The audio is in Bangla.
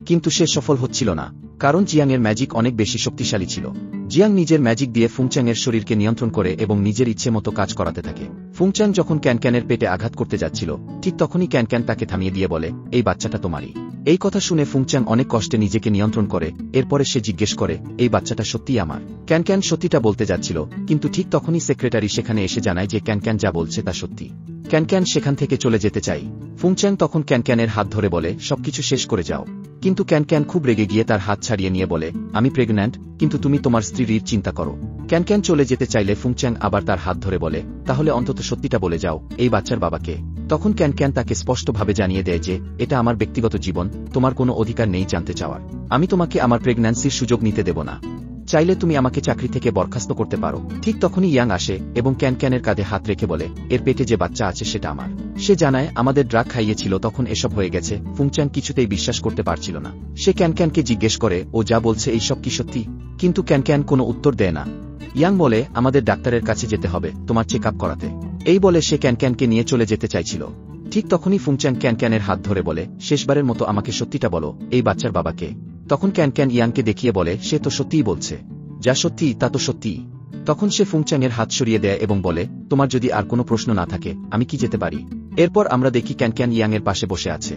কিন্তু সে সফল হচ্ছিল না, কারণ জিয়াংয়ের ম্যাজিক অনেক বেশি শক্তিশালী ছিল। জিয়াং নিজের ম্যাজিক দিয়ে ফুংচ্যাংয়ের শরীরকে নিয়ন্ত্রণ করে এবং নিজের ইচ্ছে মতো কাজ করাতে থাকে। ফুংচ্যাং যখন ক্যানক্যানের পেটে আঘাত করতে যাচ্ছিল, ঠিক তখনই ক্যানক্যান তাকে থামিয়ে দিয়ে বলে, এই বাচ্চাটা তোমারই। এই কথা শুনে ফুংচ্যাং অনেক কষ্টে নিজেকে নিয়ন্ত্রণ করে। এরপরে সে জিজ্ঞেস করে, এই বাচ্চাটা সত্যিই আমার? ক্যানক্যান সত্যিটা বলতে যাচ্ছিল, কিন্তু ঠিক তখনই সেক্রেটারি সেখানে এসে জানায় যে ক্যানক্যান যা বলছে তা সত্যি। ক্যানক্যান সেখান থেকে চলে যেতে চাই। ফুংচ্যাং তখন ক্যানক্যানের হাত ধরে বলে, সবকিছু শেষ করে যাও। কিন্তু ক্যানক্যান খুব রেগে গিয়ে তার হাত ছাড়িয়ে নিয়ে বলে, আমি প্রেগন্যান্ট, কিন্তু তুমি তোমার স্ত্রীর চিন্তা করো। ক্যানক্যান চলে যেতে চাইলে ফুংচ্যাং আবার তার হাত ধরে বলে, তাহলে অন্তত সত্যিটা বলে যাও, এই বাচ্চার বাবাকে? তখন ক্যানক্যান তাকে স্পষ্টভাবে জানিয়ে দেয় যে, এটা আমার ব্যক্তিগত জীবন, তোমার কোনো অধিকার নেই জানতে চাওয়ার। আমি তোমাকে আমার প্রেগন্যান্সির সুযোগ নিতে দেব না। চাইলে তুমি আমাকে চাকরি থেকে বরখাস্ত করতে পারো। ঠিক তখনই ইয়াং আসে এবং ক্যানক্যানের কাঁধে হাত রেখে বলে, এর পেটে যে বাচ্চা আছে সেটা আমার। সে জানায় আমাদের ড্রাগ খাইয়েছিল তখন এসব হয়ে গেছে। ফুংচ্যাং কিছুতেই বিশ্বাস করতে পারছিল না। সে ক্যানক্যানকে জিজ্ঞেস করে, ও যা বলছে এই সব কি সত্যি? কিন্তু ক্যানক্যান কোনো উত্তর দেয় না। ইয়াং বলে, আমাদের ডাক্তারের কাছে যেতে হবে তোমার চেক আপ করাতে। এই বলে সে ক্যানক্যানকে নিয়ে চলে যেতে চাইছিল। ঠিক তখনই ফুংচ্যাং ক্যানক্যানের হাত ধরে বলে, শেষবারের মতো আমাকে সত্যিটা বলো, এই বাচ্চার বাবাকে? তখন ক্যানক্যান ইয়াংকে দেখিয়ে বলে, সে তো সত্যিই বলছে। যা সত্যি তা তো সত্যিই। তখন সে ফুংচ্যাংয়ের হাত সরিয়ে দেয় এবং বলে, তোমার যদি আর কোনো প্রশ্ন না থাকে আমি কি যেতে পারি? এরপর আমরা দেখি ক্যানক্যান ইয়াংয়ের পাশে বসে আছে।